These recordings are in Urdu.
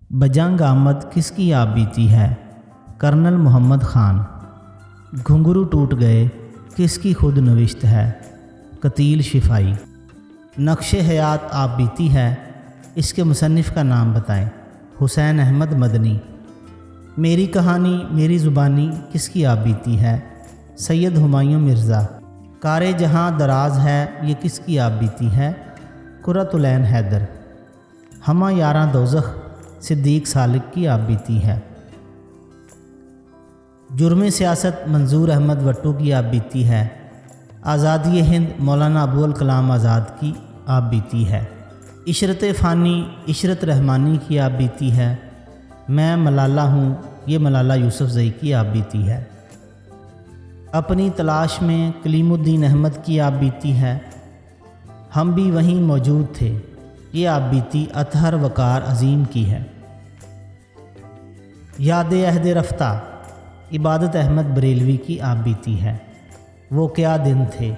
بجنگ آمد کس کی آپ بیتی ہے؟ کرنل محمد خان۔ گھنگرو ٹوٹ گئے کس کی خود نوشت ہے؟ قتیل شفائی۔ نقش حیات آپ بیتی ہے، اس کے مصنف کا نام بتائیں۔ حسین احمد مدنی۔ میری کہانی میری زبانی کس کی آپ بیتی ہے؟ سید ہمایوں مرزا۔ کار جہاں دراز ہے یہ کس کی آپ بیتی ہے؟ قرۃ العین حیدر۔ ہمہ یاراں دوزخ صدیق سالک کی آپ بیتی ہے۔ جرم سیاست منظور احمد وٹو کی آپ بیتی ہے۔ آزادی ہند مولانا ابوالکلام آزاد کی آپ بیتی ہے۔ عشرت فانی عشرت رحمانی کی آپ بیتی ہے۔ میں ملالہ ہوں یہ ملالہ یوسفزئی کی آپ بیتی ہے۔ اپنی تلاش میں کلیم الدین احمد کی آپ بیتی ہے۔ ہم بھی وہیں موجود تھے یہ آپ بیتی اطہر وقار عظیم کی ہے۔ یاد عہد رفتہ عبادت احمد بریلوی کی آپ بیتی ہے۔ وہ کیا دن تھے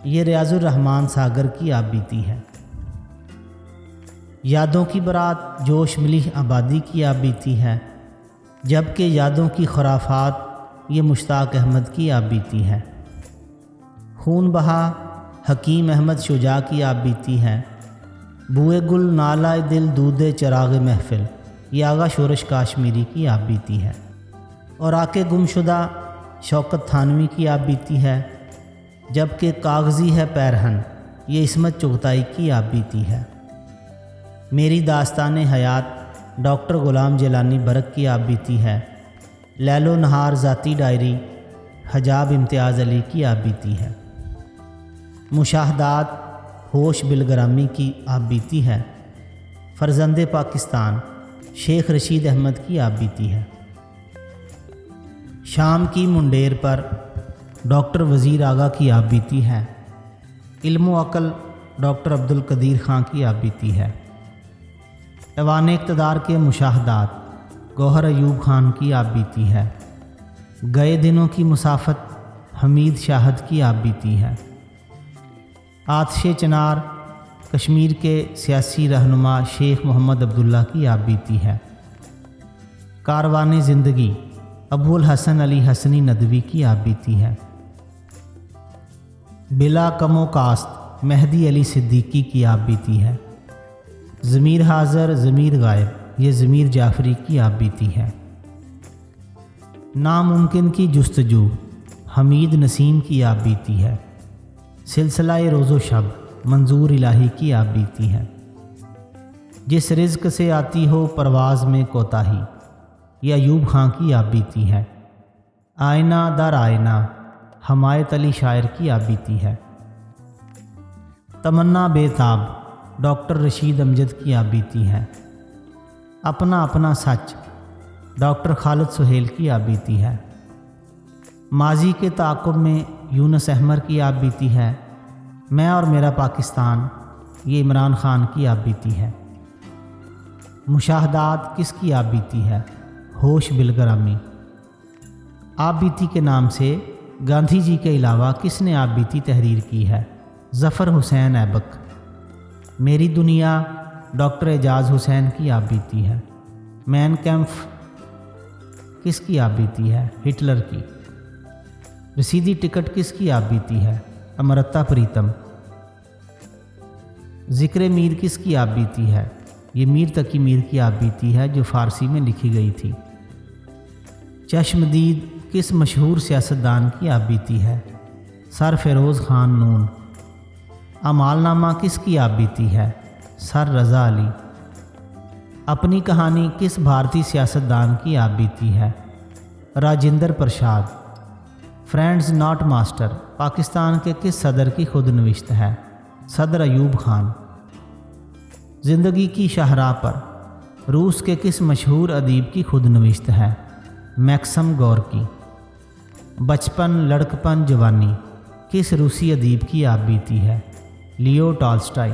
یہ ریاض الرحمن ساگر کی آپ بیتی ہے۔ یادوں کی برات جوش ملیح آبادی کی آپ بیتی ہے، جبکہ یادوں کی خرافات یہ مشتاق احمد کی آپ بیتی ہے۔ خون بہا حکیم احمد شجاع کی آپ بیتی ہے۔ بوئے گل نالائے دل دودے چراغ محفل یہ آغا شورش کاشمیری کی آپ بیتی ہے۔ اور آکے گم شدہ شوکت تھانوی کی آپ بیتی ہے، جبکہ کاغذی ہے پیرہن یہ عصمت چغتائی کی آپ بیتی ہے۔ میری داستان حیات ڈاکٹر غلام جیلانی برق کی آپ بیتی ہے۔ لیل و نہار ذاتی ڈائری حجاب امتیاز علی کی آپ بیتی ہے۔ مشاہدات ہوش بالگرامی کی آپ بیتی ہے۔ فرزند پاکستان شیخ رشید احمد کی آپ بیتی ہے۔ شام کی منڈیر پر ڈاکٹر وزیر آغا کی آپ بیتی ہے۔ علم و عقل ڈاکٹر عبدالقدیر خان کی آپ بیتی ہے۔ ایوان اقتدار کے مشاہدات گوہر ایوب خان کی آپ بیتی ہے۔ گئے دنوں کی مسافت حمید شاہد کی آپ بیتی ہے۔ آتش چنار کشمیر کے سیاسی رہنما شیخ محمد عبداللہ کی آپ بیتی ہے۔ کاروان زندگی ابوالحسن علی حسنی ندوی کی آپ بیتی ہے۔ بلا کم و کاست مہدی علی صدیقی کی آپ بیتی ہے۔ ضمیر حاضر ضمیر غائب یہ ضمیر جعفری کی آپ بیتی ہے۔ ناممکن کی جستجو حمید نسیم کی آپ بیتی ہے۔ سلسلہ روز و شب منظور الہی کی آپ بیتی ہے۔ جس رزق سے آتی ہو پرواز میں کوتاہی یہ ایوب خان کی آپ بیتی ہے۔ آئینہ در آئینہ حمایت علی شاعر کی آپ بیتی ہے۔ تمنا بے تاب ڈاکٹر رشید امجد کی آپ بیتی ہے۔ اپنا اپنا سچ ڈاکٹر خالد سہیل کی آپ بیتی ہے۔ ماضی کے تعاقب میں یونس احمر کی آپ بیتی ہے۔ میں اور میرا پاکستان یہ عمران خان کی آپ بیتی ہے۔ مشاہدات کس کی آپ بیتی ہے؟ ہوش بالگرامی۔ آپ بیتی کے نام سے گاندھی جی کے علاوہ کس نے آپ بیتی تحریر کی ہے؟ ظفر حسین ایبک۔ میری دنیا ڈاکٹر اعجاز حسین کی آپ بیتی ہے۔ مین کیمپ کس کی آپ بیتی ہے؟ ہٹلر کی۔ رسیدی ٹکٹ کس کی آپ بیتی ہے؟ امرتا پریتم۔ ذکر میر کس کی آپ بیتی ہے؟ یہ میر تقی میر کی آپ بیتی ہے جو فارسی میں لکھی گئی تھی۔ چشمدید کس مشہور سیاستدان کی آپ بیتی ہے؟ سر فیروز خان نون۔ اعمال نامہ کس کی آپ بیتی ہے؟ سر رضا علی۔ اپنی کہانی کس بھارتی سیاستدان کی آپ بیتی ہے؟ Rajendra Prasad. Friends not master Pakistan کے کس صدر کی خود نوشت ہے؟ صدر ایوب خان۔ زندگی کی شاہراہ پر روس کے کس مشہور ادیب کی خود نوشت ہے؟ Maxim Gorky. بچپن لڑکپن جوانی کس روسی ادیب کی آپ بیتی ہے؟ لیو ٹالسٹائی۔